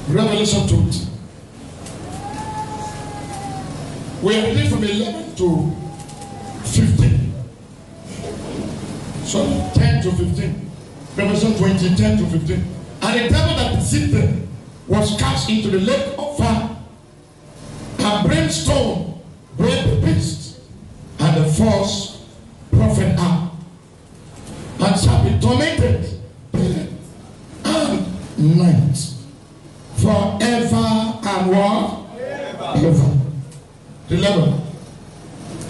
Revelation 20. We are reading from 11 to 15. So 10 to 15. Revelation 20, 10 to 15. And the devil that deceived them was cast into the lake of fire and brimstone, where the beast and the false prophet are, and shall be tormented day and night forever and what? Ever. 11.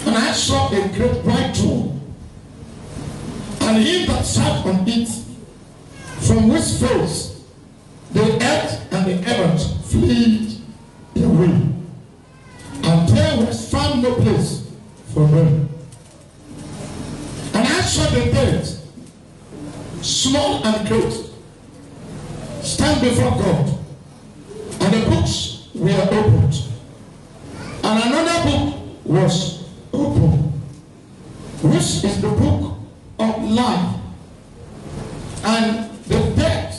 And I saw a great white throne, and him that sat on it, from which face the earth and the heavens fled away, and there was found no place for them. And I saw the dead, small and great, stand before God, and the books were opened, and another book was opened, which is the book of life. And the dead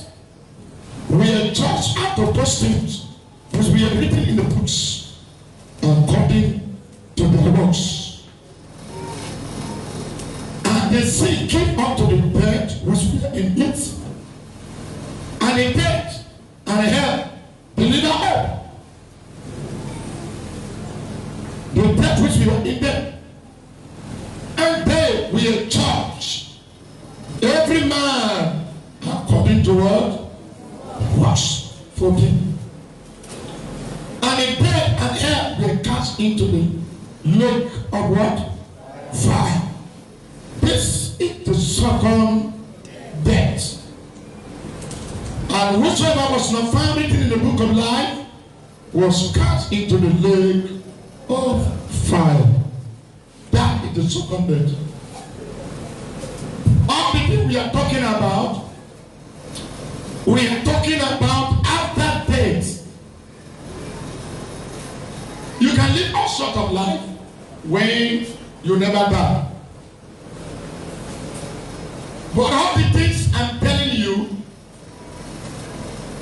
were judged out of those things which were written in the books according to their works. And the sea came up to the dead which were in it, and the dead and hell delivered up the death which were in them, and they were judged, every man according to what was for him. And the dead and hell were cast into the lake of what? Fire. This is the second death. And whosoever was not found written in the book of life was cast into the lake of fire. That is the second death. All the things we are talking about, we are talking about after death. You can live all sorts of life when you never die. But all the things I'm telling you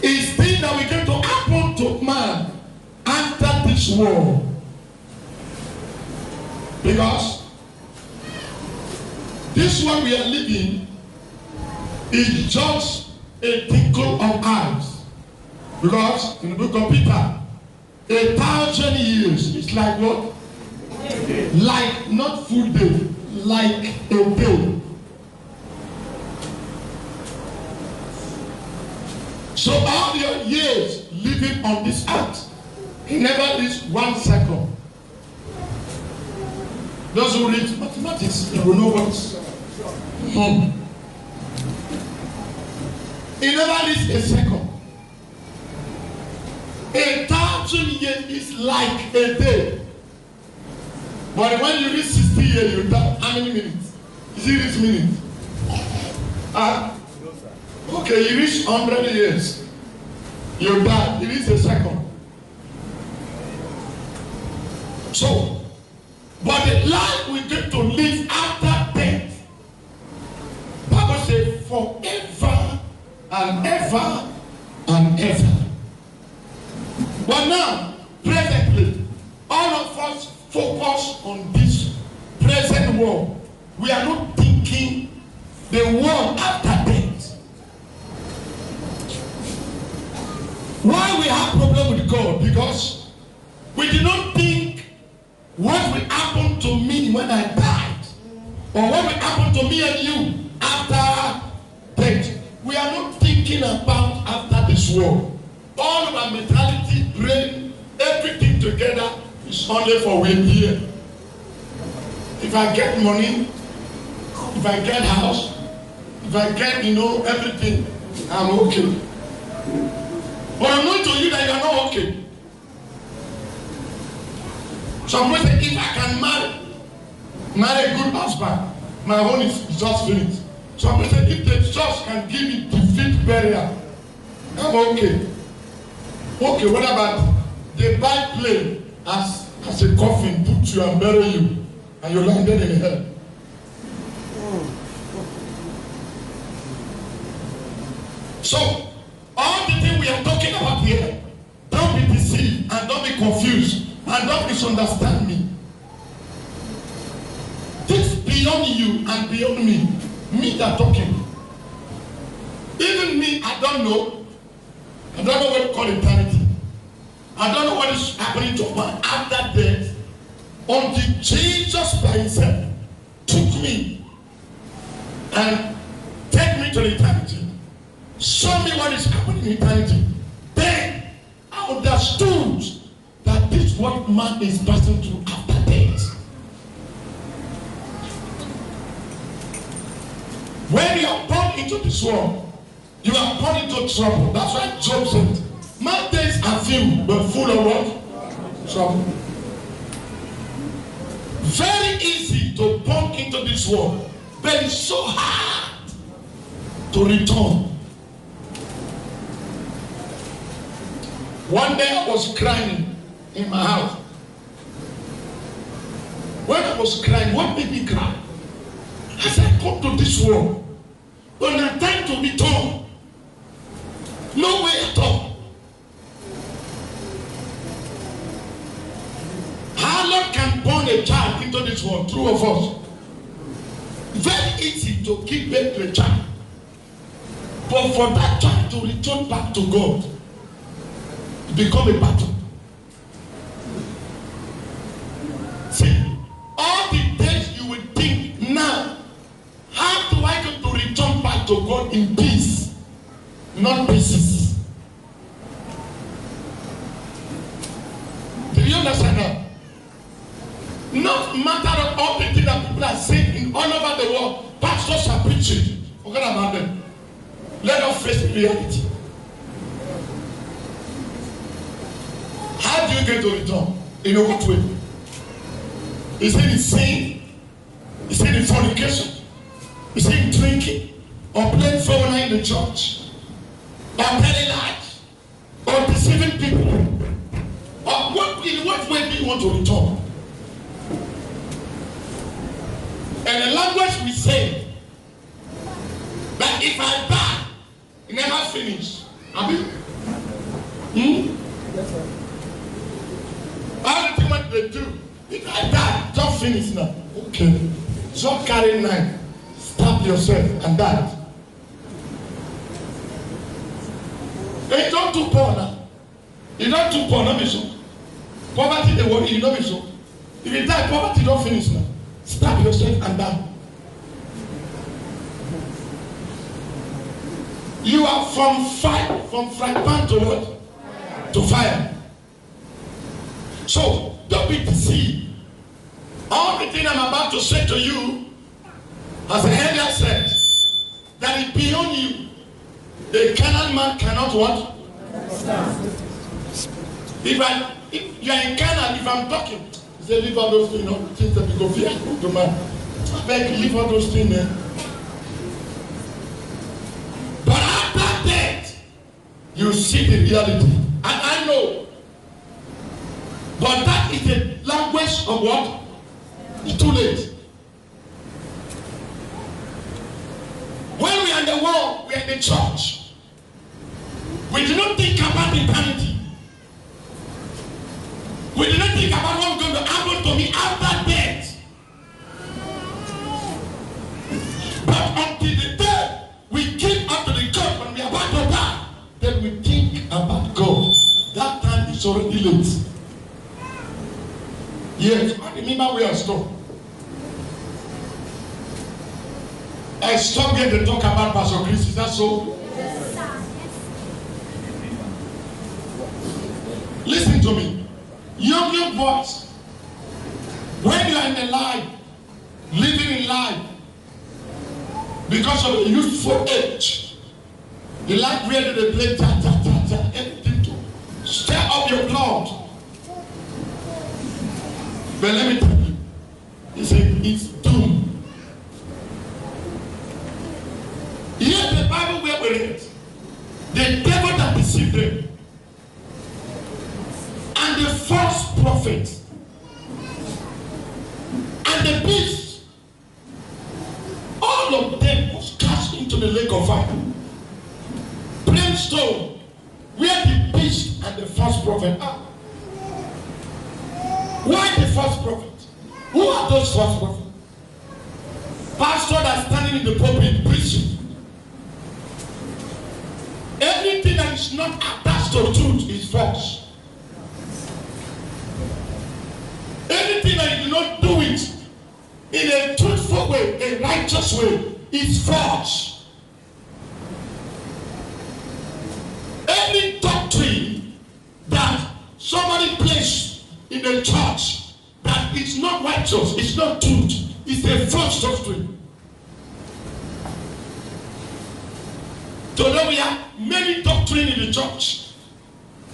is things that we going to happen to man after this world. Because this one we are living is just a tickle of eyes. Because in the book of Peter, 1,000 years is like what? Like not full day, like a day. So all your years living on this earth, he never reached 1 second. Those who read mathematics, you will know what. He never reached a second. 1,000 years is like a day. But when you reach 60 years, you die. How many minutes? Is it this minute? Okay, you reach 100 years. You die. You reach a second. So, but the life we get to live after death, Bible says forever and ever and ever. But now, presently, all of us focus on this present world. We are not thinking the world after death. Why we have problem with God? Because we do not think what will happen to me when I died, or what will happen to me and you after death. We are not thinking about after this world. All of our mentality, brain, everything together is only for one year. If I get money, if I get house, if I get, everything, I'm okay. But I'm not to you that you are not okay. Some people say, if I can marry a good husband, my own is just finished. Some people say, if the church can give me defeat burial, I'm okay. Okay, what about they buy plane as a coffin, put you and bury you, and you landed in hell? So, all the things we are talking about here don't be confused and don't misunderstand me. This beyond you and beyond me that talking. Even me, I don't know. I don't know what to call eternity. I don't know what is happening to man after death until Jesus by himself took me and take me to eternity. Show me what is happening in eternity. Then I understood that this is what man is passing through after death. When you are born into this world, you are born into trouble. That's why Job said, my days are few, but full of what? Trouble. Very easy to born into this world, but it's so hard to return. One day I was crying in my house. When I was crying, what made me cry? I said, I come to this world, but now time to return. No way at all. How long can born a child into this world? True or false? Very easy to give birth to a child. But for that child to return back to God, it become a battle. See, all the days you will think now, how do I go to return back to God in peace, not pieces? Do you understand that? Not matter of all the things that people are saying in all over the world, pastors are preaching. Forget about them. Let us face reality. How do you get to return? In what way? Is it in sin? Is it in fornication? Is it in drinking? Or playing phone in the church? Or telling lies? Or deceiving people? Or in what way do you want to return? And the language we say that if I die, it never finish. Abi? All the things what they do, if I die, just finish now. Okay. Just carry knife, stab yourself and die. They don't do poor now. You don't do poor, not be so. Poverty, they worry, you don't be so. If you die, poverty don't finish now. Stab yourself and die. You are from fry pan to what? To fire. So don't be deceived. All the thing I'm about to say to you, as earlier said, that is beyond you. The carnal man cannot what? If you are in carnal, if I'm talking, you say leave all those things, things that you go fear to man. I beg, leave all those things, man. But after death, you see the reality. And I know. But that is the language of what? It's too late. When we are in the world, we are in the church. We do not think about eternity. We do not think about what's going to happen to me after death. But until the day we give up to the God when we are about to die, then we think about God. That time is already late. Yes, I remember where I stopped. I stopped here to talk about Pastor Chris. Is that so? Yes. Listen to me. Young boys, when you are in the life, living in life, because of the youthful age, the life where they play everything to stir up your blood. But let me tell you, it's doom. Here's the Bible where we read. The devil that deceived them, and the false prophet, and the beast, all of them was cast into the lake of fire. Brimstone, where the beast and the false prophet are. Why the false prophet? Who are those false prophets? Pastors that are standing in the pulpit preaching. Anything that is not attached to truth is false. Anything that you do not do it in a truthful way, a righteous way, is false. Any doctrine that somebody places in the church that is not righteous, it's not truth, it's a false doctrine. Today we have many doctrines in the church,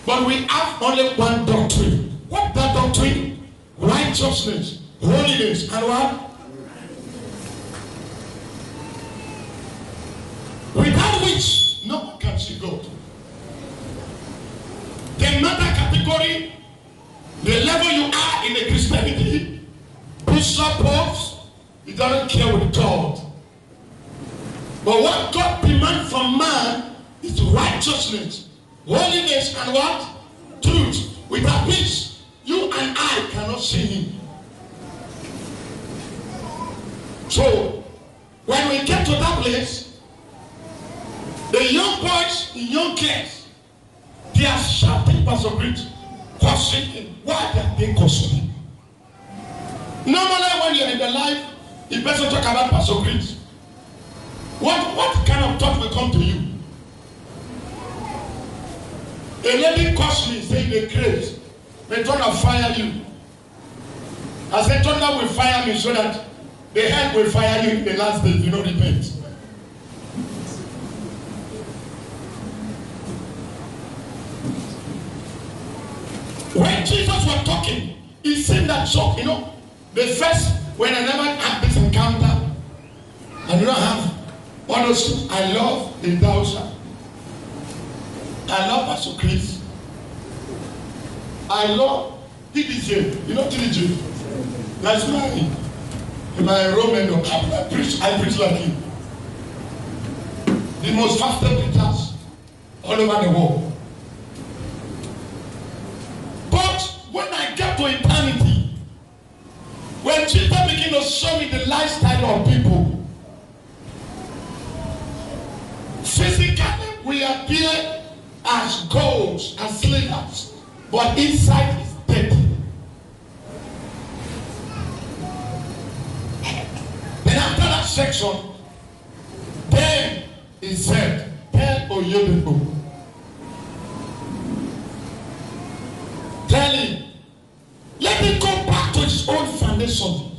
but we have only one doctrine. What is that doctrine? Righteousness, holiness, and what? Without which no one can see God. The matter category, the level you are in the Christianity, bishop, popes, he doesn't care with God. But what God demands from man is righteousness, holiness, and what? Truth. Without which you and I cannot see him. So when we get to that place, the young boys in young girls, they are shouting Pastor Chris, questioning him. Why are they questioning him? Normally when you're in the life, the person talk about Pastor Chris. What kind of thought will come to you? A lady calls me saying they crazy. They try to fire you. I said, thunder will fire me so that the hell will fire you in the last day. You don't repent. When Jesus was talking, he said that so, the first, when I never had this encounter, I do not have all those, I love the Dausa. I love Pastor Chris. I love TDJ. You know TDJ? That's my Roman. I preach like him. The most fastest preachers all over the world. But when I get to eternity, when Jesus began to show me the lifestyle of people, physically we appear as golds and slavers, but inside is dead. Then after that section, then he said, tell Oyedepo, tell him, let him go back to his own foundation.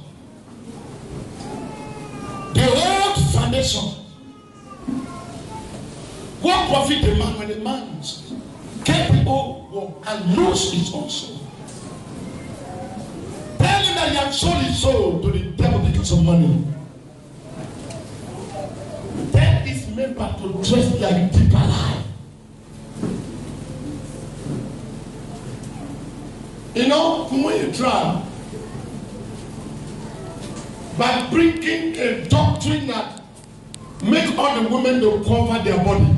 The old foundation. What profit the man when the man get people and lose his own soul? Tell him that he has sold his soul to the devil because of money. Tell his member to dress like deeper life. When you try by bringing a doctrine that make all the women to cover their body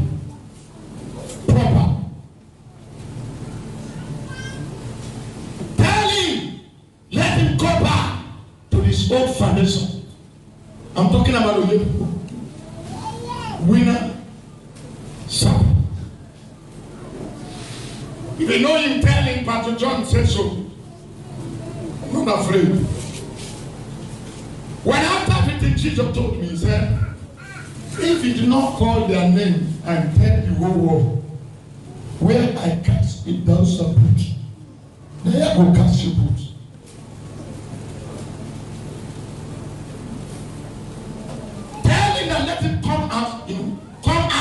proper. Tell him, let him go back to his old foundation. I'm talking about winner, supper. If you know him, tell him, Pastor John said so. I'm not afraid. When after everything Jesus told me, he said, if you do not call their name and tell the whole world, where I cast it down some boot, there I will cast your boot. Tell him that let him come out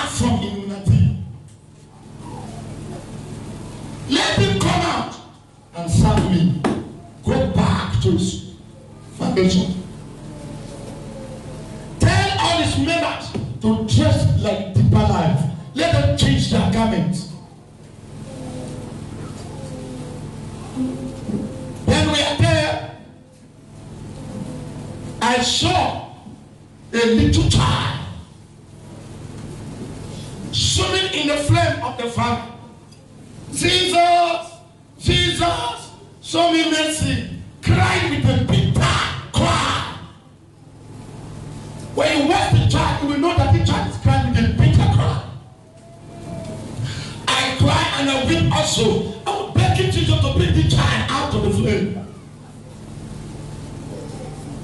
from immunity. Let him come out and serve me. Go back to his foundation. Tell all his members to dress like deeper life. Let them change their garments. When we are there, I saw a little child swimming in the flame of the fire. Jesus, Jesus, show me mercy. When you watch the child, you will know that the child is crying with a bitter cry. I cry and I weep also. I will beg you, Jesus, to bring the child out of the flame.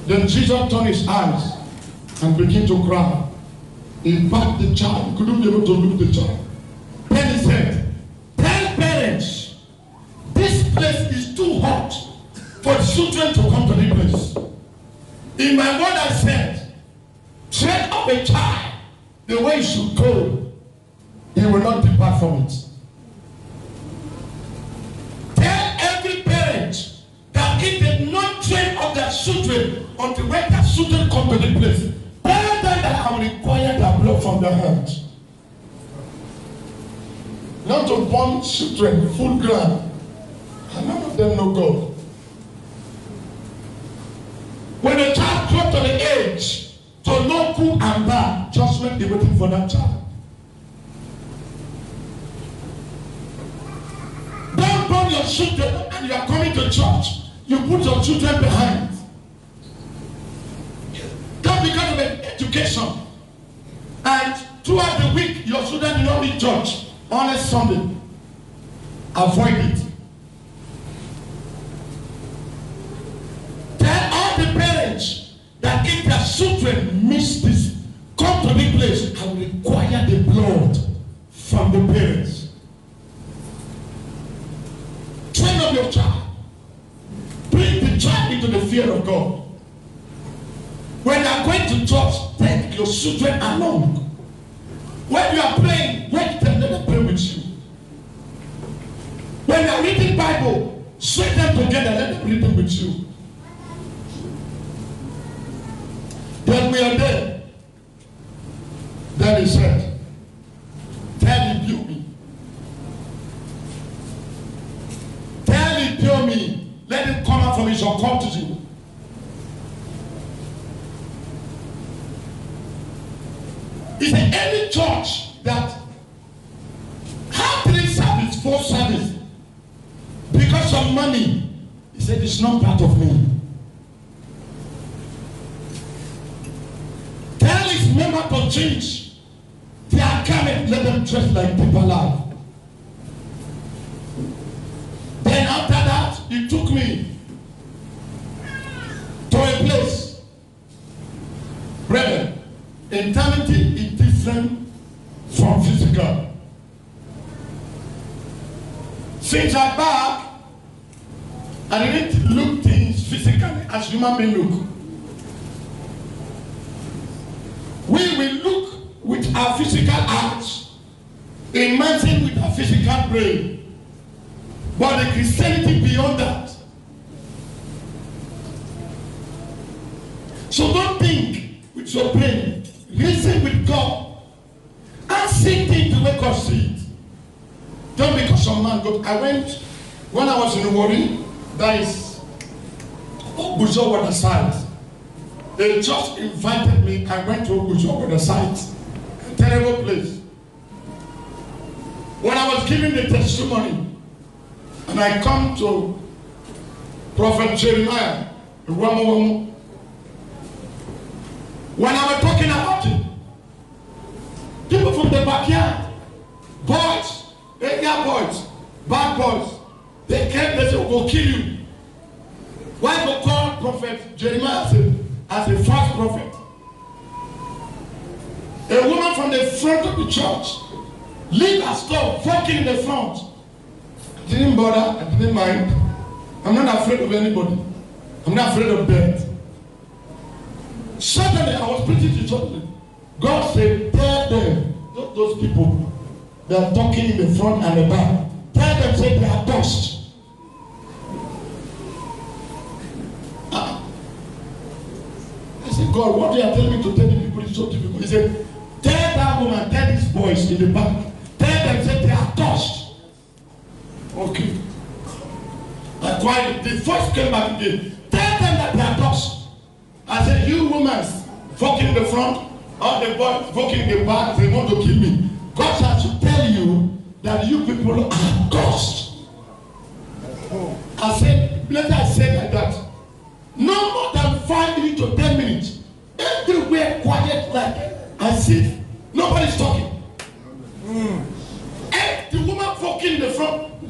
Then Jesus turned his eyes and began to cry. He backed the child. He couldn't be able to look the child. Then he said, tell parents, this place is too hot for children to come to this place. In my word I said, train up a child the way he should go. He will not depart from it. Tell every parent that if they not train up their children until when their children come to the place, tell them that I will require their blood from their hands. Not to born children full ground, and none of them know God. When a child comes to the age to know good and bad, judgment is waiting for that child. Don't burn your children and you are coming to church. You put your children behind. Don't because of education. And throughout the week, your children do not read church. On a Sunday, avoid it. Tell all the parents that if their children miss this, come to this place, I will require the blood from the parents. Train up your child. Bring the child into the fear of God. When you are going to church, take your children along. When you are praying, wait till let them pray with you. When you are reading Bible, sweat them together, let them read them with you. Then we are there. Then he said, tell him, build me. Tell him, build me. Let him come out from his uncomfortable. Is there any church that have 3 service, 4 service because of money? He said it's not part of me. Tell his member to change their garment, let them dress like people alive. Then after that, he took me to a place. Brethren, eternity is different from physical. Since I'm back, I didn't look things physically as human beings look. We will look with our physical eyes, imagine with our physical brain. But the Christianity beyond that. So don't think with your brain. Reason with God and see things the way God sees it. Don't because some man got. I went when I was in Warri, that is Obujo water site. They just invited me. I went to Obujo water site. A terrible place. When I was giving the testimony, and I come to Prophet Jeremiah, when I was talking about it, people from the backyard, boys, area boys, bad boys, they came, they said, we'll kill you. Why we call Prophet Jeremiah as a false prophet? A woman from the front of the church, leave her stuff, walking in the front. I didn't bother, I didn't mind. I'm not afraid of anybody. I'm not afraid of death. Suddenly, I was preaching to church. God said, tell them, those people, they are talking in the front and the back. Tell them, say they are dust. I said, God, what you are telling me to tell the people is so difficult. He said, tell that woman, tell these boys in the back, tell them, say they are dust. Okay. I cried. The voice came back again. Tell them that they are dust. I said, you women walking in the front, all the boys walking in the back, they want to kill me. God has to tell you that you people are dust. I said, later I said like that. No more than 5 minutes to 10 minutes. Everywhere quiet.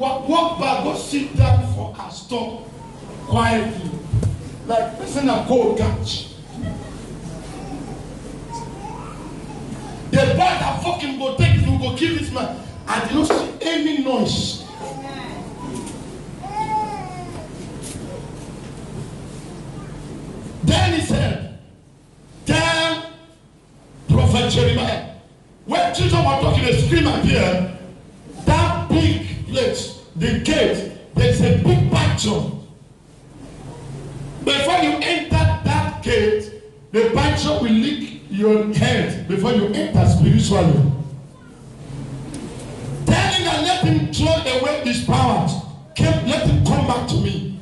walk back, go sit down before I stop quietly. Like person a cold catch. The boy that fucking go take it, will go kill this man. I did not see any noise. Then he said, tell Prophet Jeremiah, when Jesus was talking, a scream appeared. That big place, the gate, there's a big patio. Before you enter that gate, the patio will lick your head before you enter spiritually. Telling that let him throw away his powers. Let him come back to me.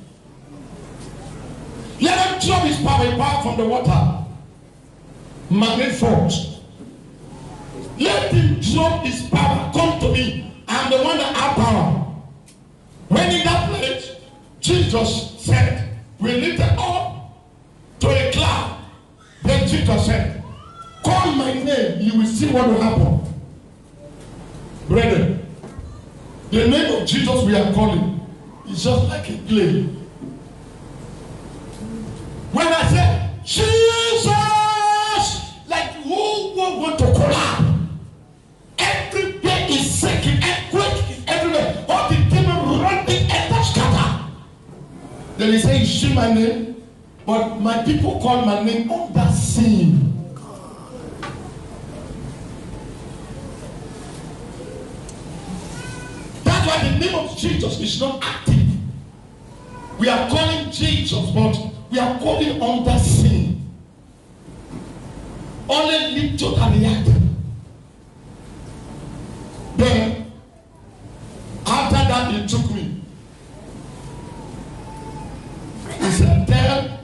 Let him throw his power back from the water. Magnet force. Let him throw his power. Come to me. I'm the one that has power. When in that place, Jesus said, we lifted up to a cloud. Then Jesus said, call my name, you will see what will happen. Brethren, the name of Jesus we are calling is just like a play. When I say Jesus, like who want to collapse? Everywhere is shaking, earthquake is everywhere. All the demons running and scatter. Then he says, you see my name? But my people call my name on that sin. That's why the name of Jesus is not active. We are calling Jesus, but we are calling on that sin. Only little and reactive. Then, after that, he took me. He said, tell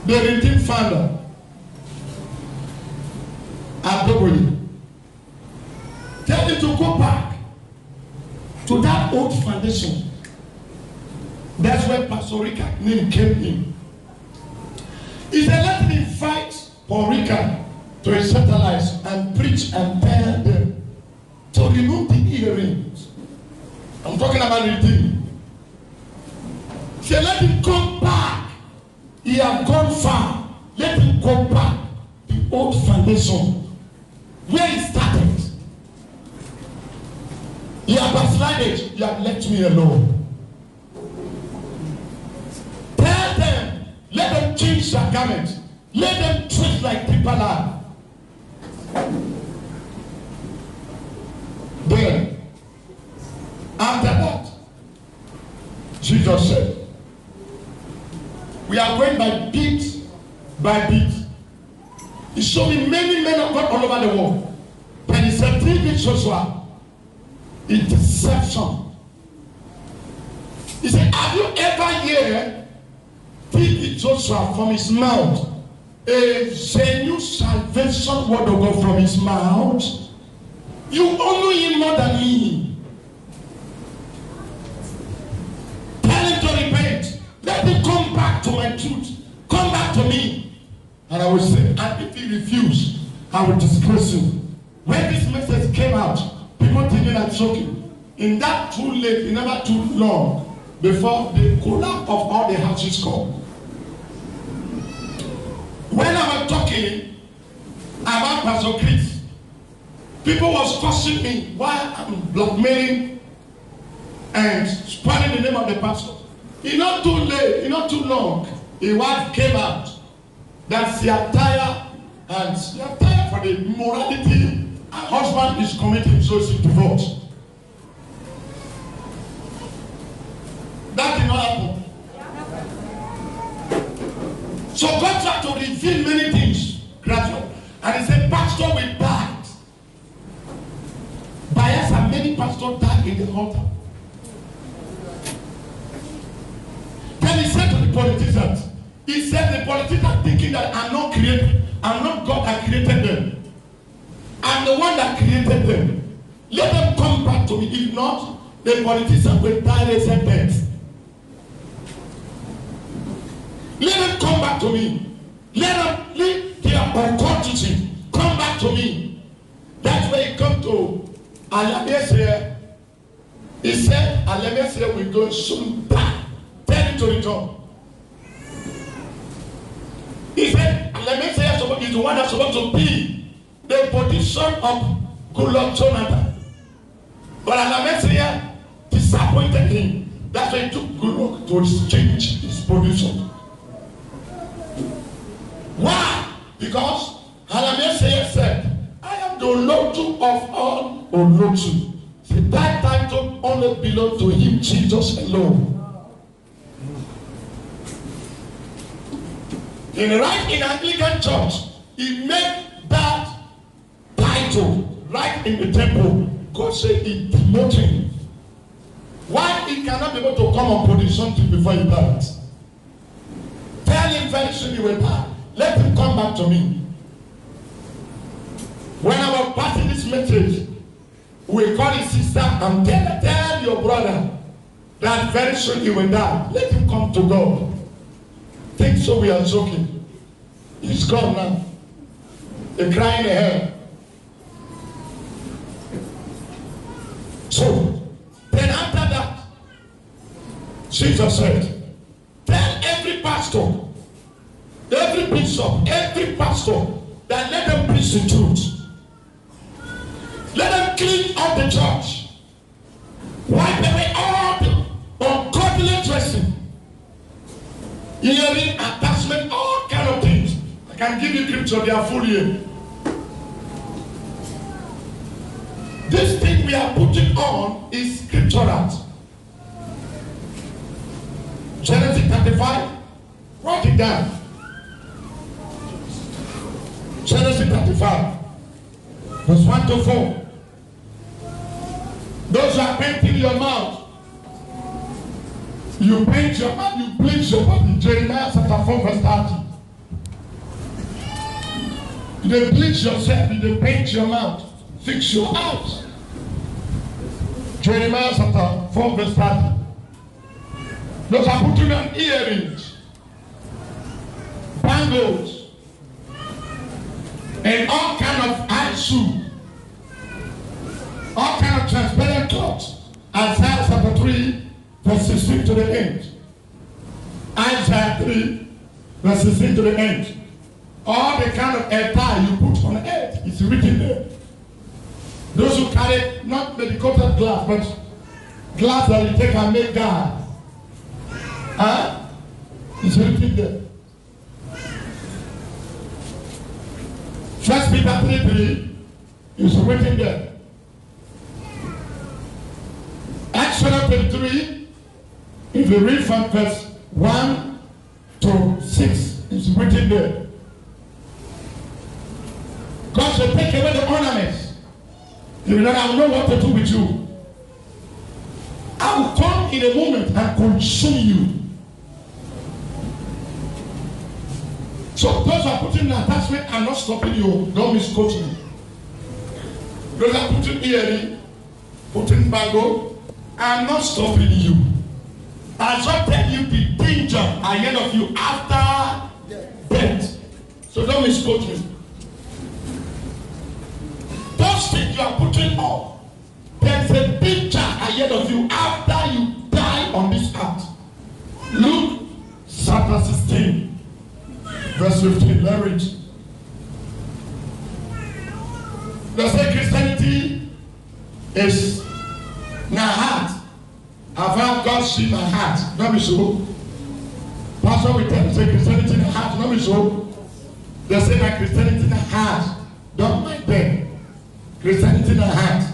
the redeemed founder, Adoboli, tell him to go back to that old foundation. That's where Pastor Rika name came in. He said, let me fight for Rika to a satellite and preach and tell them to remove the earrings. I'm talking about redeeming. He said, let him come back. He has gone far. Let him go back. The old foundation where he started. He has backslided. You have left me alone. Tell them, let them change their garment. Let them treat like people are. Then, after that, Jesus said, we are going by bit by bit. He showed me many men of God all over the world. But he said, TV Joshua is deception. He said, have you ever heard TV Joshua from his mouth? A genuine salvation word of God from his mouth. You all know him more than me. Tell him to repent. Let him come back to my truth. Come back to me. And I will say, and if he refuses, I will disgrace him. When this message came out, people thinking I'm joking. In that too late, it never too long before the collapse of all the houses come. When I was talking about Pastor Chris, people was questioning me why I'm blackmailing and spoiling the name of the pastor. It's not too late, it's not too long. A wife came out that she are tired and she are tired for the morality. Her husband is committing social divorce. That did not happen. So God tried to reveal many things gradually. And he said, pastor will die. Bias and many pastors died in the altar. Then he said to the politicians, he said the politicians thinking that I'm not created, I'm not God that created them. I'm the one that created them. Let them come back to me. If not, the politicians will die a sentence. Let them come back to me. Let them leave their authority. Come back to me. That's where you come to Alamesia, he said, Alamesia will go soon back. Tell him to return. He said, Alamesia is the one that's supposed to be the position of Goodluck Jonathan. But Alamesia disappointed him. That's why he took Goodluck to change his position. Why? Because Alamesia said, I am the Olotu of all Olotu. That title only belongs to him, Jesus alone. In Anglican Church, he made that title right in the temple. God said he demoted him. Why he cannot be able to come and produce something before he dies? Tell him very soon he will die. Let him come back to me. When I was passing this message, we call his sister and tell your brother that very soon he will die. Let him come to God. Think so we are joking. He's gone now. They're crying in hell. So, then after that, Jesus said, tell every pastor, every bishop, every pastor that let them preach the truth. Let them clean up the church. Wipe away all the ungodly dressing, earring, attachment, all kind of things. I can give you scripture, they are full here. This thing we are putting on is scriptural. Genesis 35, write it down. Genesis 35, verse 1 to 4. Those who are painting your mouth, you paint your mouth, you bleach your body. Jeremiah chapter 4, verse 30. You bleach yourself, you paint your mouth, fix your house. Jeremiah chapter 4, verse 30. Those are putting on earrings, bangles, and all kind of eye shoe, all kind of transparent clothes. Isaiah chapter 3, verse 16 to the end. Isaiah 3, verse 16 to the end. All the kind of attire you put on the head is written there. Those who carry not medical glass, but glass that you take and make guard. It's written there. 1 Peter 3:3 is written there. Acts 33, if you read from verse 1 to 6, it's written there. God shall take away the ornaments. You will not know what to do with you. I will come in a moment and consume you. So those who are putting an attachment are not stopping you. Don't misquote me. Those who are putting earring, putting bangle, are not stopping you. I just tell you the danger ahead of you after death. So don't misquote me. Those things you are putting on, there's a danger ahead of you after you die on this earth. Luke chapter 16. Verse 15, let me read. They say Christianity is my heart. I've had God see my heart. Not be so. Pastor will tell you, say Christianity in the heart. Not be so. They say that Christianity in the heart. Don't mind them. Christianity in the heart.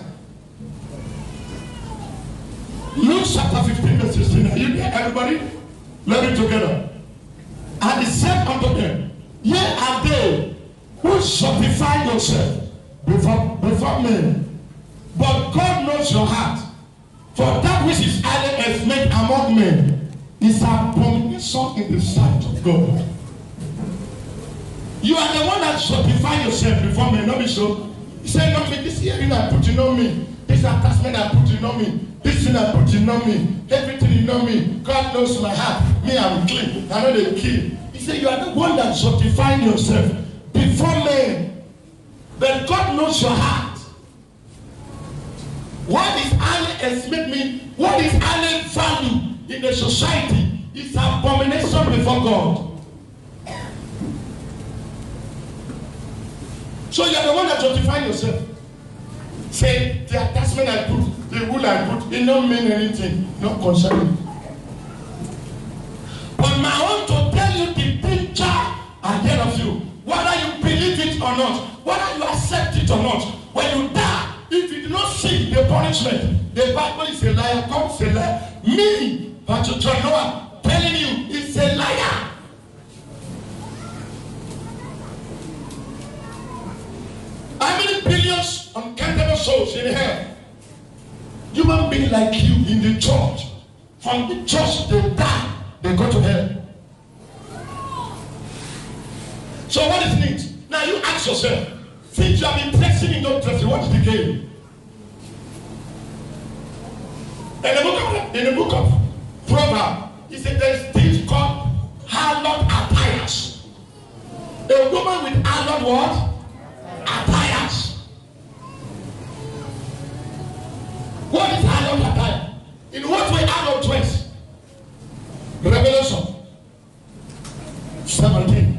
Luke chapter 15, verse 16. Are you there, everybody? Let me together. And he said unto them, ye are they who sanctify yourself before men, but God knows your heart. For that which is highly esteemed among men is abomination in the sight of God. You are the one that sanctify yourself before men, not be so. He said, not me, this earring I put in on me, this attachment I put in on me, this thing I put in on me, everything in on me. God knows my heart. Me, I'm clean. I know they kill. He said, you are the one that sanctifying yourself before men. But God knows your heart. estimate me, what is highly valued in the society is abomination before God. So you are the one that justify yourself. Say the attachment I put, the rule I put, it don't mean anything, not concerning. But my own to tell you the picture ahead of you, whether you believe it or not, whether you accept it or not, when you die, if you do not seek the punishment, the Bible is a liar, God is a liar. Me, Pastor John Noah, telling you, it's a liar. How many billions uncountable souls in hell? Human beings like you in the church. From the church they die, they go to hell. So what is it? Now you ask yourself, since you have been pressing in those dresses, what is the game? In the book of Proverbs, he said there is things called harlot attires. A woman with harlot what? Attires. What is harlot attire? In what way harlot dress? Revelation 17.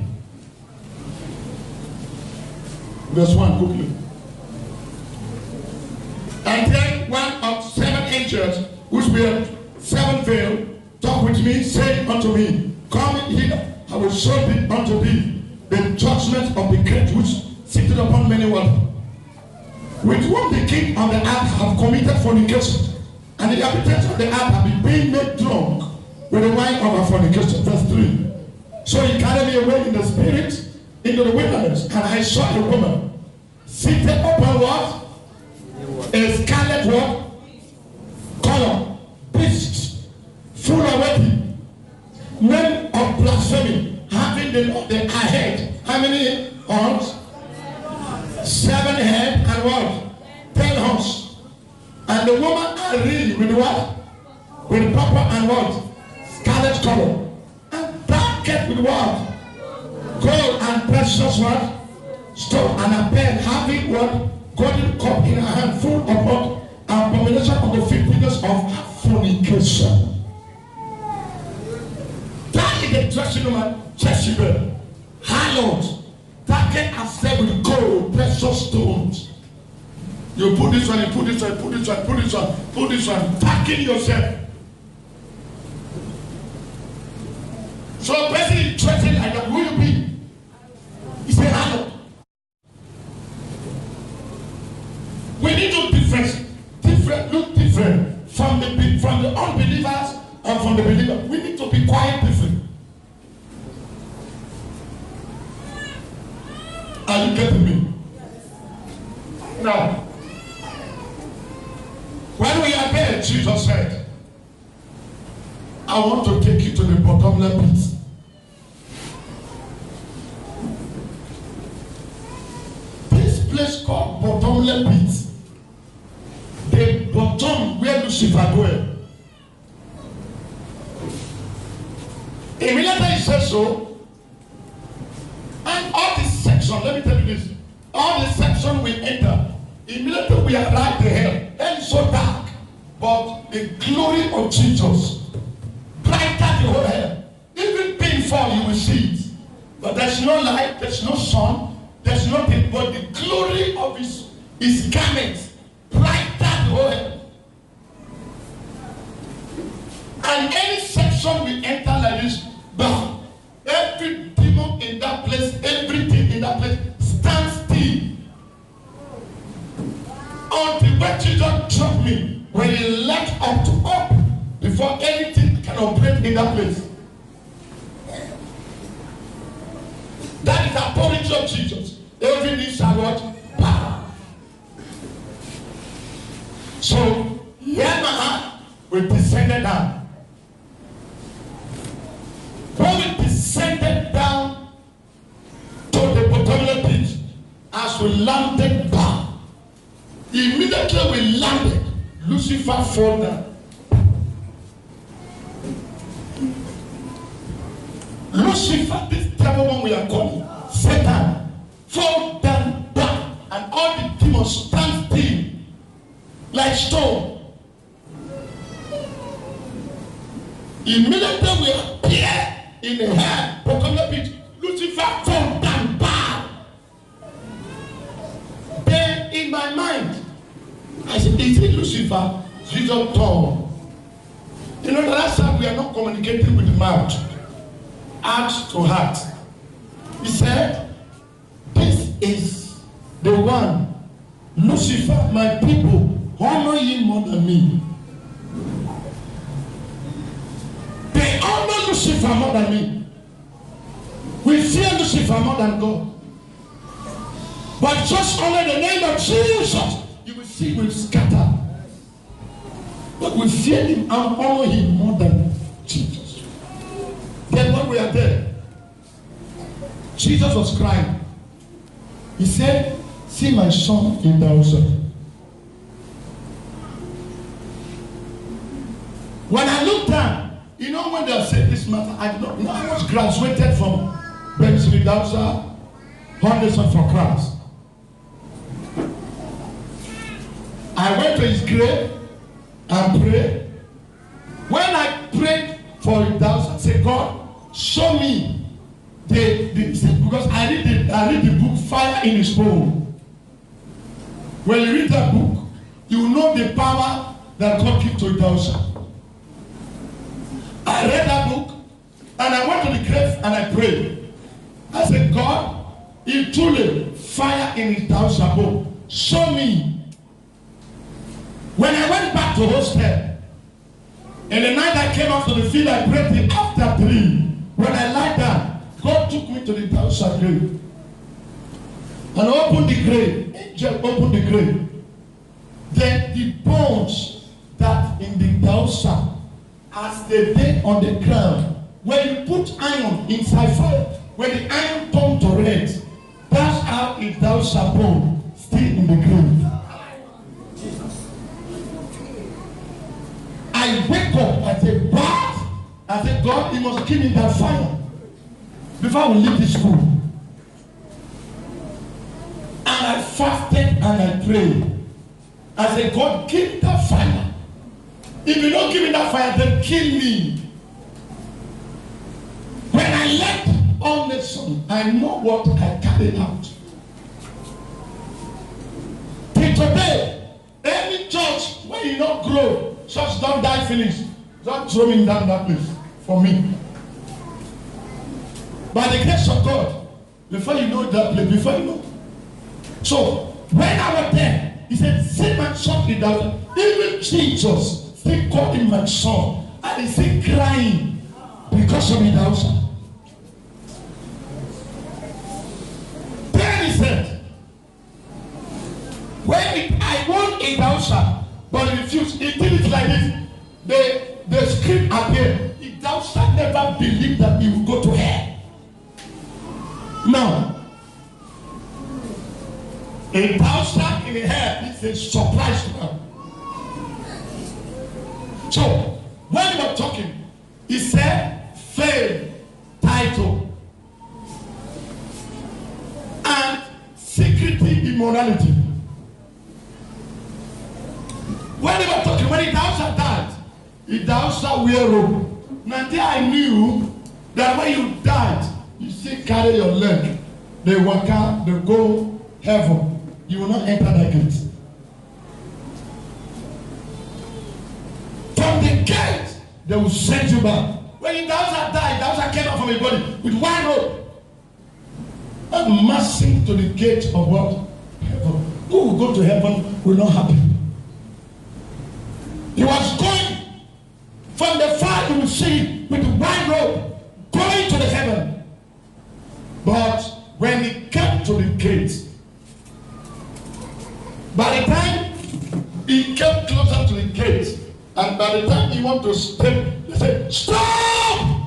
Verse 1 quickly. And then one of 7 angels which wear 7 veils talk with me, saying unto me, come hither, I will show thee unto thee the judgment of the great which sitteth upon many waters, with whom the king of the earth have committed fornication, and the inhabitants of the earth have been made drunk with the wine of our fornication. Verse 3. So he carried me away in the spirit into the wilderness, and I saw a woman seated upon what? A scarlet what? Color, beast, full of weapon, men of blasphemy, having the head. How many horns? 7 head and what? 10 horns. And the woman arrayed with what? With purple and what? Scarlet color. And darkened with what? Gold and precious what? Stone, and a pen having what? Golden cup in her hand, full of what? Abomination of the filthiness of fornication. That is the dressing woman, Jezebel, harlot, darkened herself with gold, precious stones. You put this one, you put this one, put this one, put this one, put this one, darken yourself. So a person is dressing like that, who you be? He's a harlot. We need to look different from the unbelievers and from the believers. We need to be quite different. Are you getting me? Now, when we are there, Jesus said, I want to take you to the bottomless pit. This place called bottomless pit. The bottom where Lucifer dwell. Immediately he says so, and all this section, let me tell you this, all the section we enter, immediately we arrive there. Hell is so dark, but the glory of Jesus brighter the whole hell. Even before you will see it, but there's no light, there's no sun, there's nothing, but the glory of his garment brighter the whole hell. And any section we enter like this, but every demon in that place, everything in that place stands still. Until when Jesus dropped me, when he left up to up, before anything can operate in that place. That is the authority of Jesus. Every knee shall what? Power. So, Yamaha will descend down. When we descended down to the bottomless pit, as we landed down, immediately we landed, Lucifer fell down. Lucifer, this devil one we are calling, Satan, fall down, and all the demons stand still like stone. Immediately we appear in the head, proclaim it, Lucifer fall down bad. Then in my mind, I said, is it Lucifer? Jesus told. You know, the last time we are not communicating with the mouth, heart to heart. He said, this is the one, Lucifer, my people, honor him more than me. They honor Lucifer more than me. We fear Lucifer more than God. But just honor the name of Jesus, you will see we scatter. But we fear him and honor him more than Jesus. Then when we are there, Jesus was crying. He said, see my son in the house. When I looked down, you know when they said this matter, I did not know. I was graduated from Benjamin Dausa, Foundation for Christ. I went to his grave and prayed. When I prayed for him, I said, God, show me because I read the book Fire in His Bone. When you read that book, you know the power that God gives to Idausa. I read that book and I went to the grave and I prayed. I said, God, if truly fire in Idausa bone, show me. When I went back to hostel, and the night I came out to the field, I prayed till after 3. When I lied down, God took me to the Dausa grave and opened the grave. Angel opened the grave. Then the bones that in the Dausa, as they lay on the ground, when you put iron inside fire, when the iron turned to red, that's how the Dausa bone still in the grave. I wake up, I say, what? I said, God, you must give me that fire before we leave this school. And I fasted and I prayed. I said, God, give me that fire. If you don't give me that fire, then kill me. When I left on the sun, I know what I carried out. Till today, any church where you don't grow, church don't die finish. Don't throw me down that place for me. By the grace of God, before you know that place, before you know. So when I was there, he said, see my son in that. Even Jesus still called him my son. And he still crying because of Idausa. Then he said, when I want Idausa, but he refused, he did it like this. The script appeared. Idausa never believed that he would go to hell. Now, Idausa in the hell is a surprise to her. So, when we were talking, he said, fame, title, and secrecy, immorality. When they were talking, when Idausa died, Idausa wear robe. Now there I knew that when you died, you still carry your leg. They walk out, they go heaven. You will not enter that gate. From the gate, they will send you back. When Idausa died, Idausa came out from his body with one robe. And marching to the gate of what? Heaven. Who will go to heaven will not happen. He was going from the far, you will see with the white robe going to the heaven. But when he came to the gate, by the time he came closer to the gate, and by the time he wanted to step, he said, stop!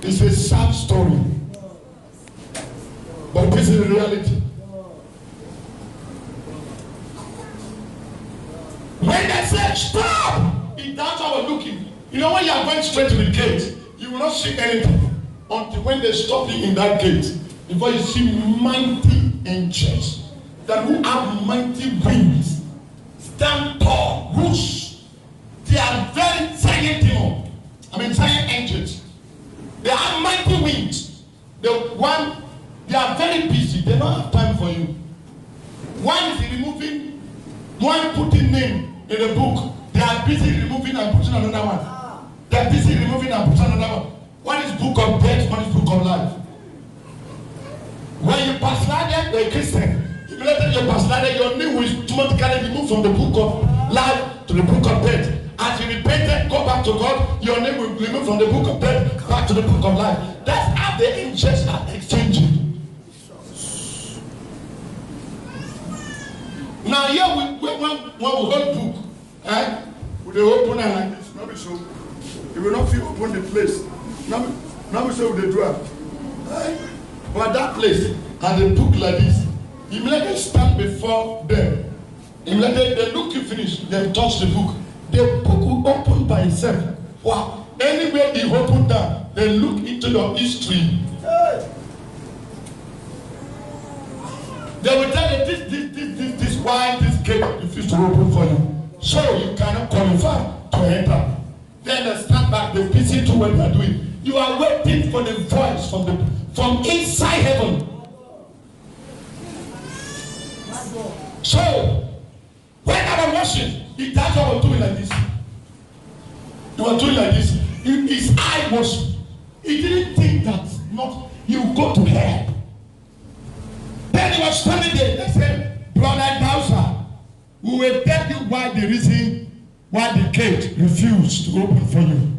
It's a sad story, but this is the reality. When they said stop, Idausa was looking. You know, when you are going straight to the gate, you will not see anything until when they stop you in that gate. Before you see mighty angels that who have mighty wings, stand tall, whoosh. They are very giant demons. Giant angels. They have mighty wings. They are very busy. They don't have time for you. One is removing, one putting name in the book. They are busy removing and putting another one. They are busy removing and putting another one. One is book of death, one is book of life. When you backslided, you're a Christian. Immediately you backslided, your name will automatically be moved from the book of life to the book of death. As you repented, go back to God, your name will be moved from the book of death back to the book of life. That's how the angels are exchanging. Now here when we hold book, with the open and like this, not be so. You will not feel open the place. Not be so with the door. But that place and the book like this, immediately stand before them. Immediately they look you finish, they touch the book. The book will open by itself. Wow. Anywhere they open that, they look into your history. They will tell you this why this gate refused to open for you. So you cannot qualify to enter. Then they stand back, they busy to what they are doing. You are waiting for the voice from inside heaven. So when I was watching, the doctor was doing like this. He was doing like this. His eye was, he didn't think that not he would go to hell. Then he was standing there. They said, Brother Dowser, we will tell you why the reason why the gate refused to open for you.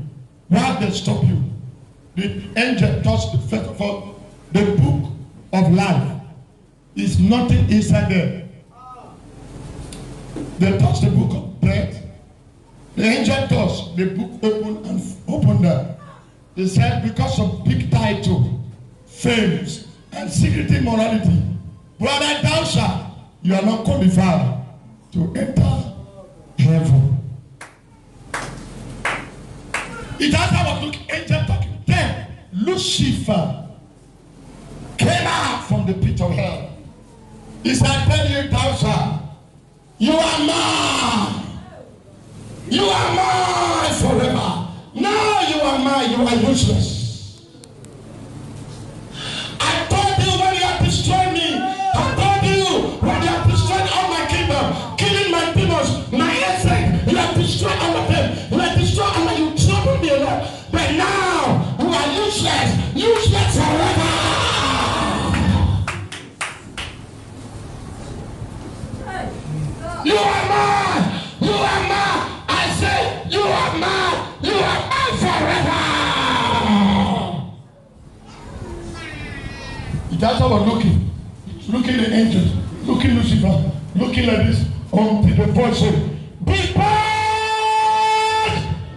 Why they stop you. The angel touched the first of all, the book of life is nothing inside there. They touched the book of death. The angel touched the book opened there. They said because of big title, fames, and secret immorality, Brother Dowser, you are not qualified to enter heaven. It has our look, angel talking. Then Lucifer came out from the pit of hell. He said, I tell you, Dowser, you are mine. You are mine forever. Now you are mine. You are useless. I told you when you have destroyed me. I told you when you have destroyed all my kingdom, killing my demons, my insect. You have destroyed all of them. You have destroyed all of them. You troubled me a lot. But now you are useless. Useless forever. You are mine. You are mine. I say you are mine. You are mine forever. That's how I'm looking. Looking at the angels. Looking Lucifer. Looking like this. Until the voice said, be bad.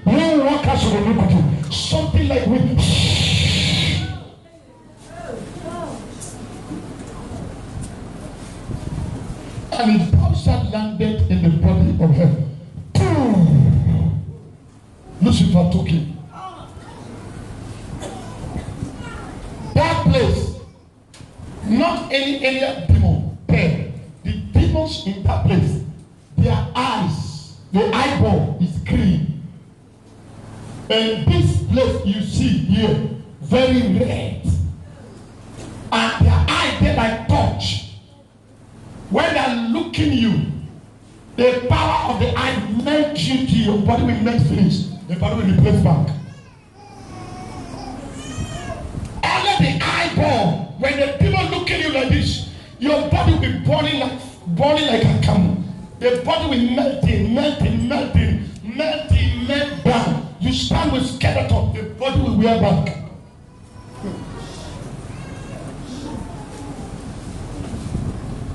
No workers of iniquity. Something like wind. And the Dowser landed in the body of hell. Boom! Lucifer took him. That place, not any area demon, but the demons in that place, their eyes, the eyeball is green. And this place you see here, very red. And their eyes, they like touch. When they are looking you, the power of the eye melts you to your body will melt finish. The body will replace back. Only the eyeball, when the demon look at you like this, your body will be burning like a camel. The body will melt down. You stand with skeleton, the body will wear back.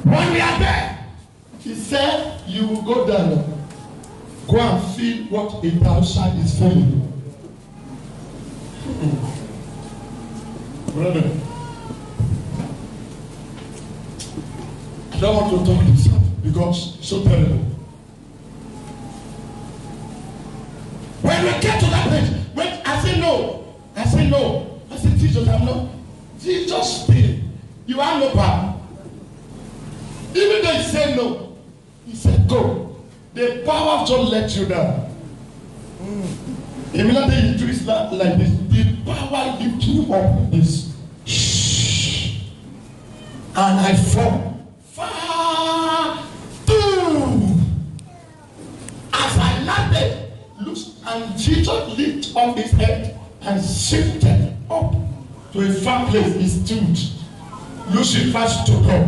When we are there, he said, you will go down. Go and feel what a Dowser is feeling. Brother, I don't want to talk himself because it's so terrible. When we get to that place, I say no. I said, Jesus, I'm not. Jesus, you are no power. Even though say no. He said, go. The power just let you down. Immediately you do it like this. The power lift you up like this. Shh. And I fall. Far. Boom. As I landed, loose, and Jesus lifted up his head and shifted up to a far place. He stood. Lucifer stood up.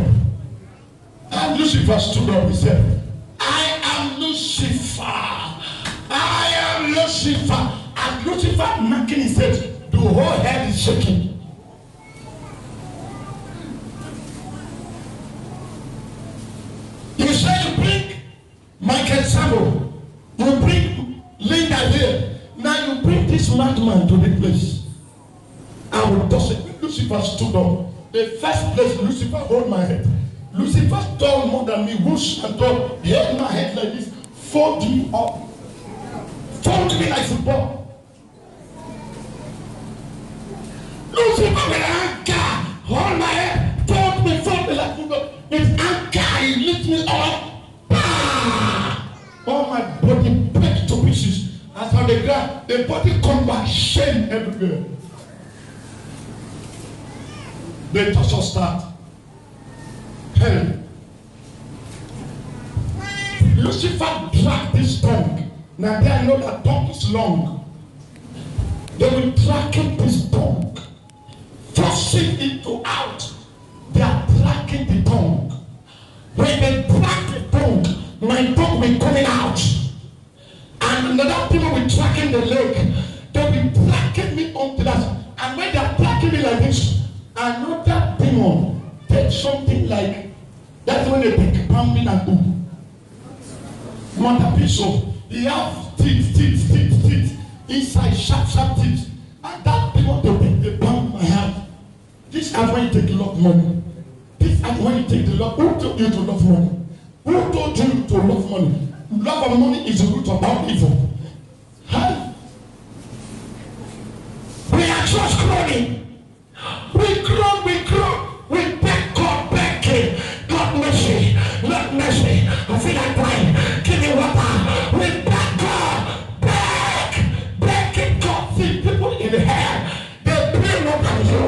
And Lucifer stood up. He said, I am Lucifer. I am Lucifer. And Lucifer knocking his head. The whole head is shaking. You say you bring Michael Sabo. You bring Linda here. Now you bring this madman to the place. I will toss it. Lucifer stood up. The first place Lucifer hold my head. Lucifer tall more than me, whoosh and tall. He held my head like this, fold me up. Fold me like football. Lucifer with anchor, hold my head, fold me like football. With anchor, he lift me up. Bah! All my body breaks to pieces. As on the ground, the body come back, shame everywhere. The torture start. Hell. Lucifer dragged this tongue. Now they know that tongue is long. They will drag this tongue, forcing it to out. They are dragging the tongue. When they drag the tongue, my tongue will coming out. And another people will dragging the leg. They will dragging me onto that. And when they are dragging me like this, another demon take something like, that's when they take pounding and boom. Mother Bishop, he have teeth, inside sharp teeth. And that demon they pound my hand. This is when you take a lot of money. This is when you take the lot. Who told you to love money? Who told you to love money? Love of money is the root of all evil. Huh? We are just growing. We grow. We beg God, beg Him. God mercy, Lord mercy. I feel like crying. Give me water. We beg God, beg God. See people in the hair, they pray more than you,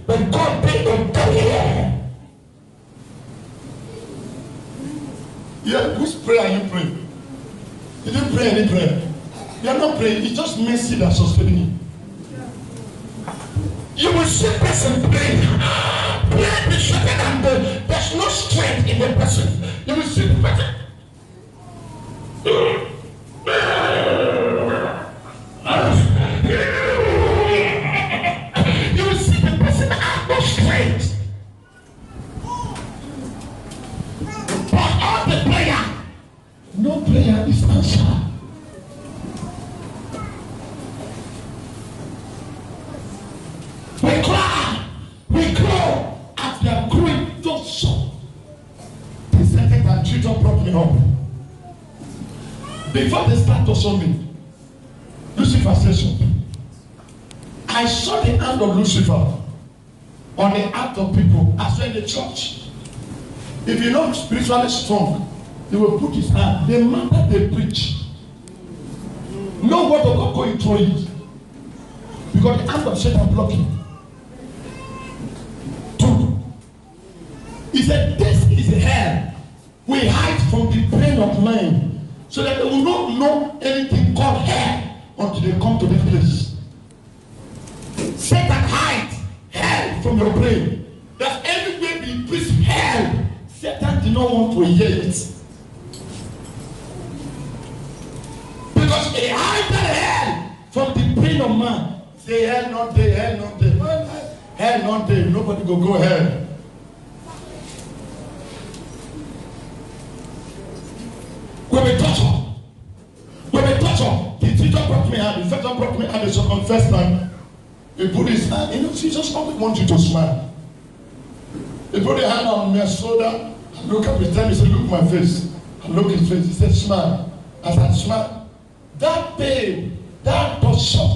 but God pay them down here. Yeah, whose prayer are you praying? You didn't pray any prayer. You are not praying. It's just mercy that's sustaining you. You will see a person praying. Prayer be shaken and there's no strength in the person. You will see the person. You will see the person have no strength. But all the prayer, no prayer is answered. We cry, we grow, as they are growing, just so. They set it and treat us properly up. Before they start to something, Lucifer says something. I saw the hand of Lucifer on the heart of people as well in the church. If you know spiritually strong, he will put his hand. The matter they preach, no word of God going through it, because the hand of Satan blocking. He said, this is hell. We hide from the brain of man so that they will not know anything called hell until they come to this place. Satan hides hell from your brain. That everywhere we preach hell, Satan did not want to hear it. Because he hides that hell from the brain of man. Say hell not there, hell not there. Well, hell not there. Nobody go hell. When we touch her, the teacher brought me out, the first one brought me out the second first time. He put his hand, she just only wants you to smile. He put his hand on my shoulder, and look at me, tell me, he said, look my face. I look his face, he said, smile. As I smile, that pain, that torture,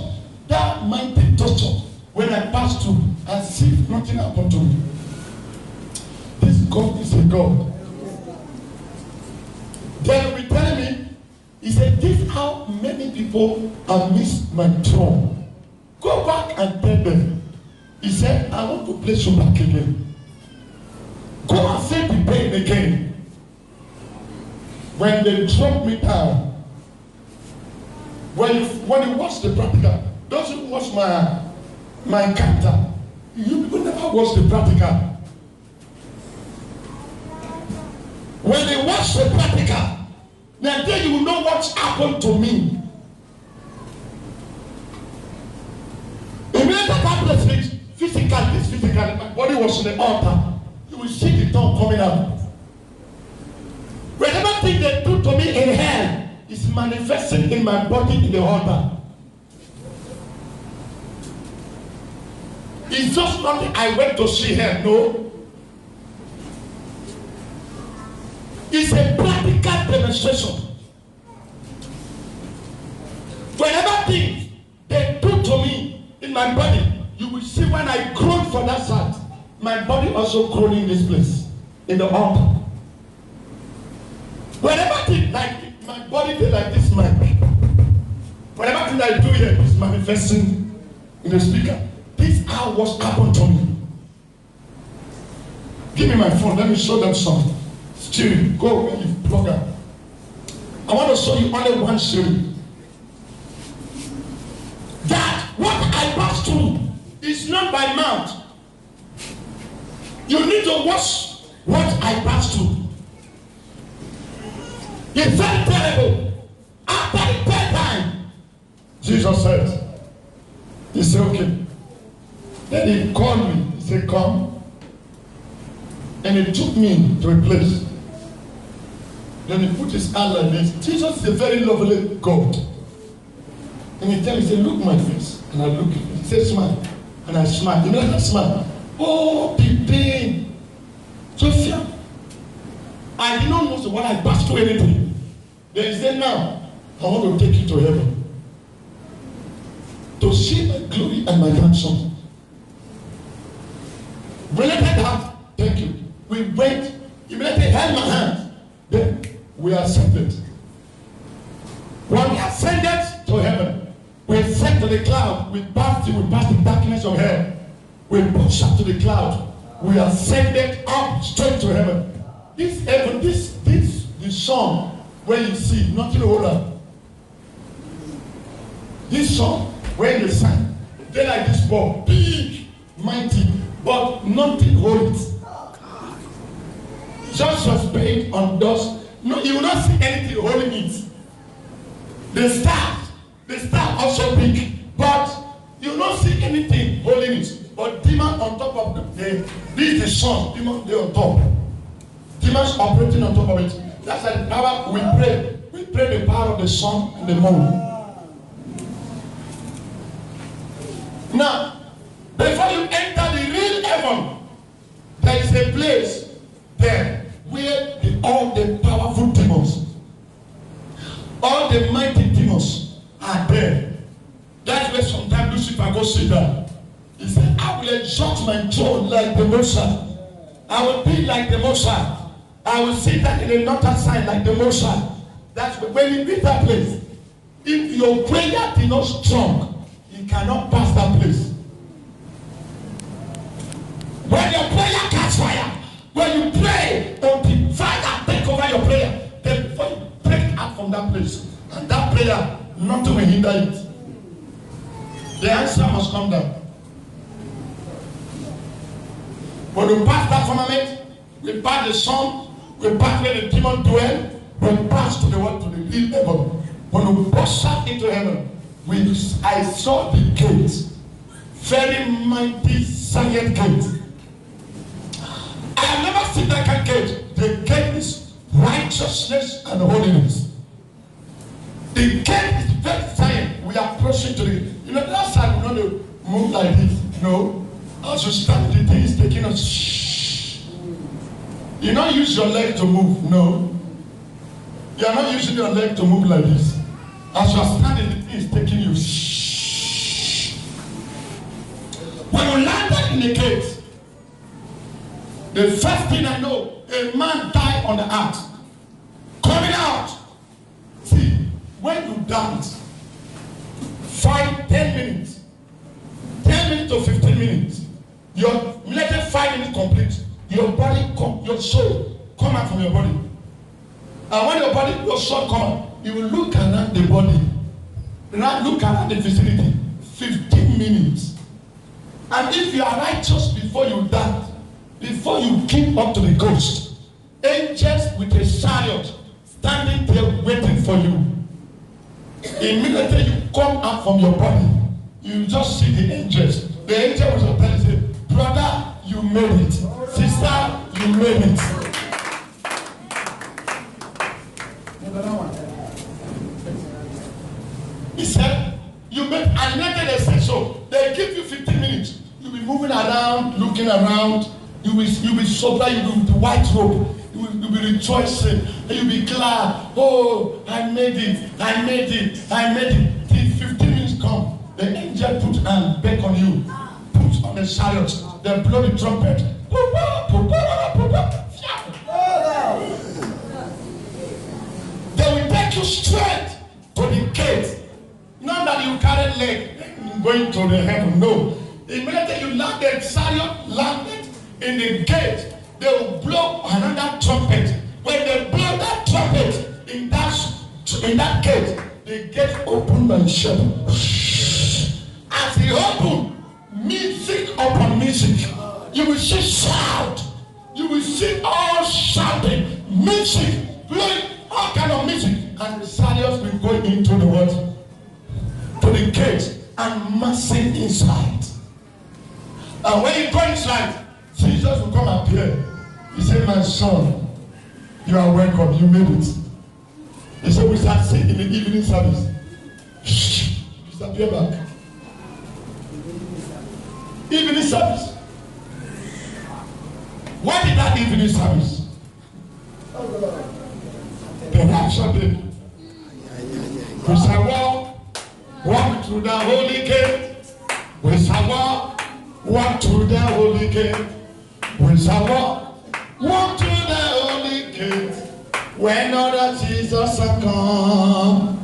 that mighty torture, when I pass through, and see nothing happened to me. This God is a God. how many people have missed my throne. Go back and tell them. He said, I want to place you back again. Go and feel the pain again. When they drop me down, when you watch the practical, don't you watch my character? You people never watch the practical. When they watch the practical, then you will know what happened to me. Immediately that place physically, my body was on the altar. You will see the tongue coming out. Whatever thing they do to me in hell is manifesting in my body in the altar. It's just not that I went to see her, no. It's a practical demonstration. Whatever thing they do to me in my body, you will see when I groan for that side, my body also grown in this place, in the altar. Whatever thing, like my body did like this, whatever thing I do here is manifesting in the speaker. This is how what happened to me. Give me my phone, let me show them something. Steering, go where you plug up. I want to show you only one steering. That what I pass through is not by mouth. You need to watch what I pass through. It's very terrible. After the third time, Jesus said, he said, okay. Then he called me. He said, come. And he took me to a place. Then he put his hand like this. Jesus is a very lovely God. And he tells me, he said, look my face. And I look at him. He said, smile. And I smile. You know that smile? Oh, the pain. Sophia. I did not know when I passed through anything. Then he said, now, I want to take you to heaven. To see my glory and my grandson. Related that, thank you. We went, immediately held my hand. Then we ascended. When we ascended to heaven, we ascended to the cloud. We passed the darkness of hell. We pushed up to the cloud. We ascended up straight to heaven. This heaven, the sun, where you see nothing older. This sun, where the sun, they like this ball, big, mighty, but nothing holds. Just was paid on dust. No, you will not see anything holding it. The star also big, but you will not see anything holding it. But demon on top of this is the sun, demon there on top. Demons operating on top of it. That's why the power we pray. We pray the power of the sun and the moon. Now, before you enter the real heaven, there is a place there where all the powerful demons, all the mighty demons are there. That's where sometimes Lucifer goes sit down. He said, I will exalt my throne like the Most High. I will be like the Most High. I will sit down in the northern side like the Most High. That's when you reach that place. If your prayer is not strong, you cannot pass that place. When your prayer catch fire, when you pray until fire take over your prayer, then before you break out from that place, and that prayer, nothing will hinder it. The answer must come down. When we pass that firmament, we pass the sun, we pass where the demon dwell, we pass to the world, to the real heaven. When we pass out into heaven, I saw the gate, very mighty, silent gate. I have never seen that kind of gate. The gate is righteousness and holiness. The gate is very silent. We are approaching to the, you know, last time we don't move like this. No. As you start, the thing is taking us. Shh. You don't use your leg to move. No. You are not using your leg to move like this. As you are standing, the thing is taking you. Shh. When you landed in the gate, the first thing I know, a man died on the earth. Coming out. See, when you dance 10 minutes, 10 minutes to 15 minutes, let it 5 minutes complete, your body, your soul come out from your body. And when your soul come out, you will look around the body, look around the vicinity, 15 minutes. And if you are righteous before you die, before you give up to the ghost, angels with a chariot standing there waiting for you. Immediately you come out from your body, you just see the angels. The angel will tell you, say, brother, you made it. Sister, you made it. He said, you made, and later they said so. They give you 15 minutes. You'll be moving around, looking around. You'll be sober, you'll be with the white robe. You'll be rejoicing. And you'll be glad. Oh, I made it. I made it. I made it. Till 15 minutes come, the angel put and beck on you. Put on the chariot. They blow the trumpet. They will take you straight to the gate. Not that you carry leg going to the heaven. No. Immediately you land, the chariot landed in the gate. They will blow another trumpet. When they blow that trumpet in that gate, the gate opened and shut. As it opened, music upon music. You will see shout. You will see all shouting, music, blowing all kind of music, and the chariots will go into the water, to the gate, and massing inside. And when you go inside, Jesus will come appear. He said, my son, you are welcome. You made it. He said, we start singing in the evening service. Shh. Disappear back. Evening service. What is that evening service? The rapture day. We shall walk through the holy gate. We shall walk through the holy gate. We shall walk through the holy gate. When other Jesus are come.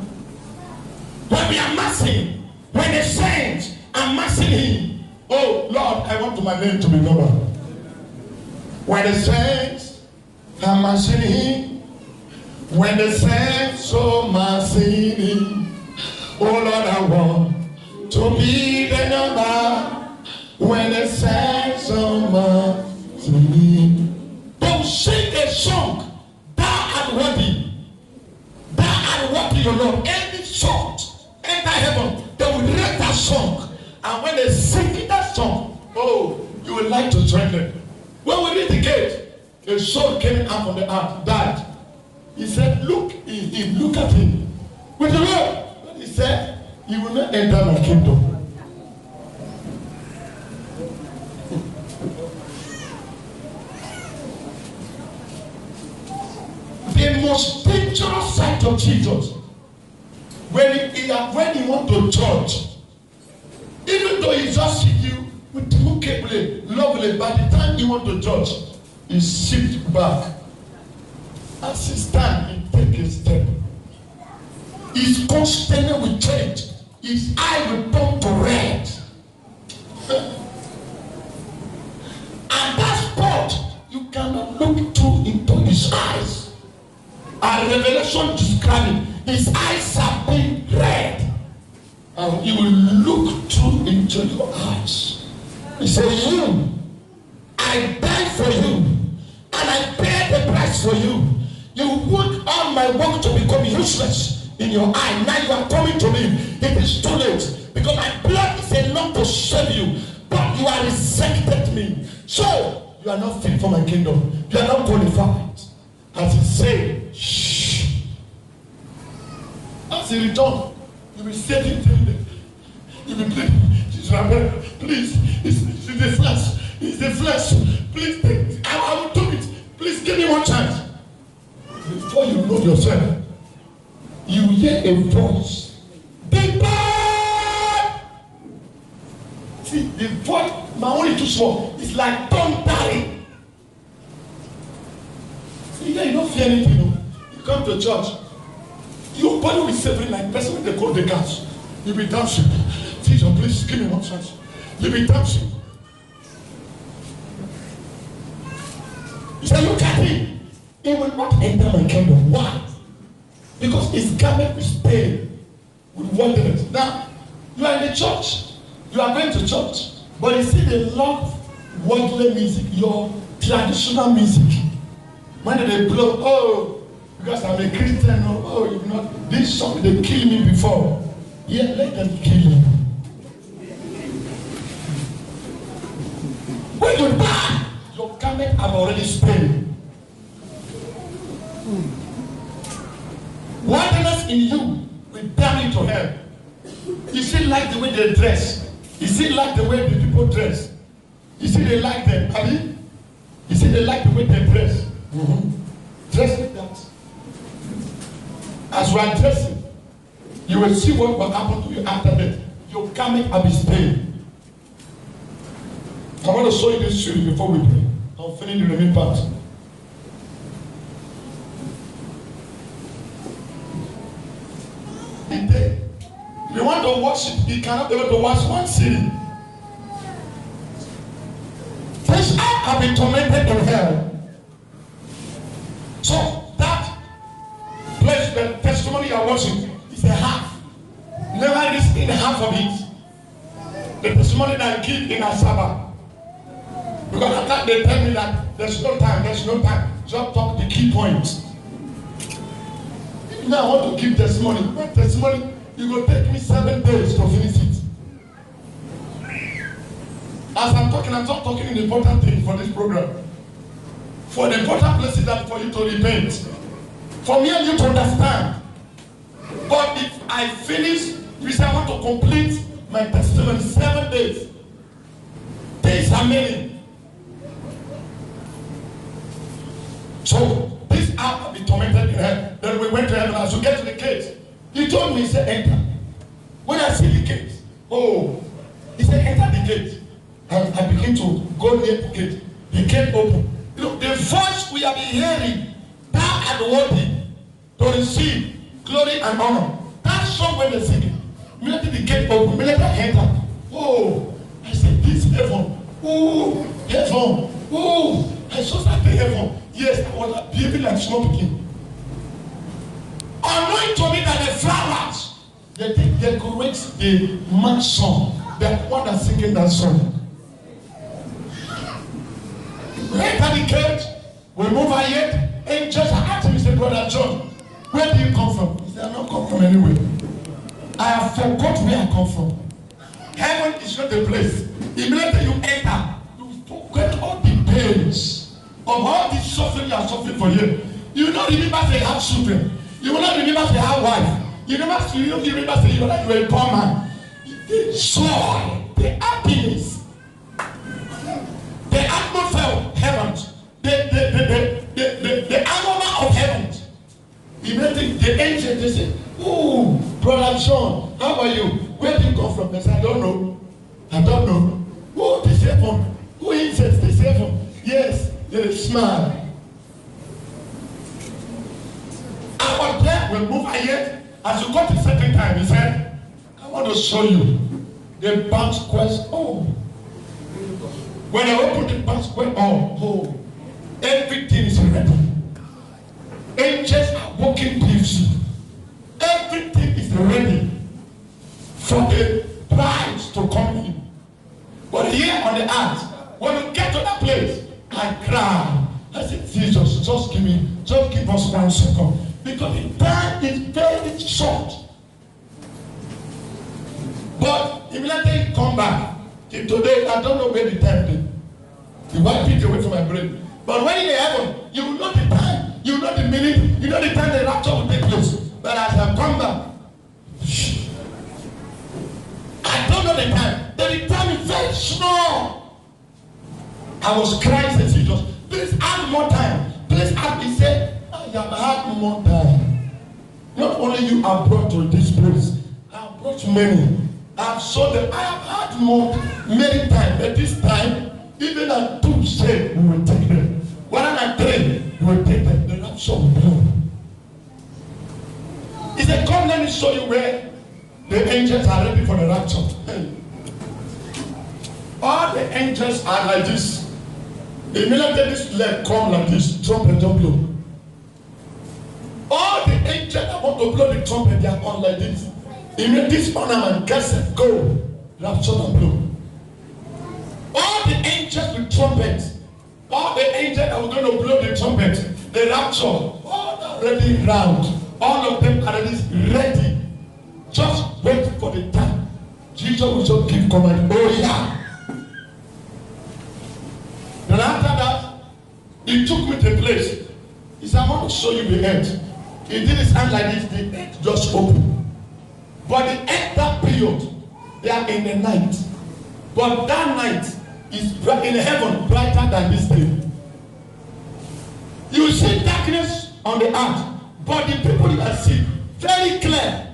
When we are massing, when the saints are massing him. Oh Lord, I want my name to be numbered. When the saints are massing him. When the saints are massing him. Oh Lord, I want to be the number. When the saints are massing him. Don't sing a song. Thou art worthy. Thou art worthy, O Lord. Any song enter heaven, they will read that song. And when they sing that song, oh, you will like to join them. When we read the gate, a soul came out from the earth, died. He said, look at him. With the Lord. But he said, you will not enter my kingdom. The most dangerous side of Jesus, when he want to judge, even though he just see you with lookably, lovely, by the time he want to judge, he shifts back. As he stand, he take a step. His constant will change. His eye will turn to red. And that spot, you cannot look through into his eyes. And Revelation describing his eyes are being red. And he will look through into your eyes. He said, you, I died for you, and I paid the price for you. You want all my work to become useless in your eye. Now you are coming to me. It is too late, because my blood is enough to save you, but you are rejected me. So you are not fit for my kingdom. You are not qualified. As he said, shh. As he returned, you will say it. You will please, it's the flesh. It's the flesh. Please, I will do it. Please give me one chance. Before you know yourself, you hear a voice. Depart! See, the voice, my only too small, it's like thundering. See, you don't fear anything. You come to church. You body will separate like person when they call the gas. You'll be dancing. Jesus, please give me one chance. You'll be dancing. You say, look at him. He will not enter my kingdom. Why? Because his garment is stained with wilderness. Now, you are in the church. You are going to church. But you see, they love worldly music, your traditional music. When they blow, oh, because I'm a Christian, oh, you know, this song, they killed me before. Yeah, let them kill you. When you die, your garment have already stained. Wilderness in you will damn you to hell. You see, like the way they dress. You see, like the way the people dress. You see, they like them. I mean, you see, they like the way they dress. Dress like that. As you are dressing, you will see what will happen to you after that. Your garment will be stained. I want to show you this story before we pray. I'll finish the remaining part. If you want to worship, you cannot be able to watch one city. First, I have been tormented in hell. So that place, the testimony you are watching, is a half. Never is in half of it. The testimony that I give in Asaba. Because at that they tell me that there's no time. Just talk the key points. Now I want to give testimony. My testimony, it will take me 7 days to finish it. As I'm not talking in important things for this program. For the important places that for you to repent. For me and you to understand. But if I finish, you say I want to complete my testimony 7 days. Days are many. So this hour be tormented in hell. Then we went to heaven. As we get to the gate, he told me, he said, enter. When I see the gate, oh, he said, enter the gate. And I begin to go near the gate. The gate open. You know, the voice we have been hearing, thou art worthy to receive glory and honor. That song when they sing it, immediately the gate open, immediately I enter. Oh, I said, this heaven. Oh, heaven. Oh, I saw that heaven. Yes, I was behaving like small picking. Unknowing to me that the flowers, they decorate the man's song. The one that's singing that song. Right at the gate, we move ahead, and just asked him, he said, Brother John, where do you come from? He said, I don't come from anywhere. I have forgot where I come from. Heaven is not a place. Immediately you enter, you forget all the pains of all the suffering you are suffering for you. You will not remember say you have children. You will not remember say you have wife. You don't remember say you are a poor man. The joy, the happiness, the atmosphere of heaven, the aroma of heaven. Immediately the angel they say, oh, Brother John, how are you? Where do you come from? I said, I don't know. I don't know. Oh, the heaven. Who is it? The heaven. Yes. They smile. Our death will move ahead. As you got the second time, he said, I want to show you the banquet. Oh. When I open the banquet, oh, everything is ready. Angels are walking beauty. Everything is ready for the bride to come in. But here on the earth, when you get to that place, I cried. I said, Jesus, just give us 1 second. Because the time is very short. But immediately come back. Till today, I don't know where the time is. You wipe it away from my brain. But when in heaven, you will know the time, you will know the minute, you know the time the rapture will take place. But as I come back, I don't know the time. The time is very small. I was crying, said Jesus, please add more time. Please add. He said, I have had more time. Not only you are brought to this place, I have brought many. I have shown them. I have had many times. But this time, even at 2 say we will take them. 1 and 3, we will take them. The rapture will come. He said, come you where the angels are ready for the rapture. All the angels are like this. Immediately this leg come like this, trumpet don't blow. All the angels that want to blow the trumpet, they are on like this. Immediately this ornament gets it, go, rapture and blow. All the angels with trumpets, all the angels that were going to blow the trumpet, the rapture, all are ready round. All of them are ready. Just wait for the time. Jesus will just give command. Oh yeah. Then after that, he took me to a place. He said, I want to show you the earth. He did his hand like this, the earth just opened. But the earth, that period, they are in the night. But that night is in heaven brighter than this day. You see darkness on the earth, but the people you can see very clear.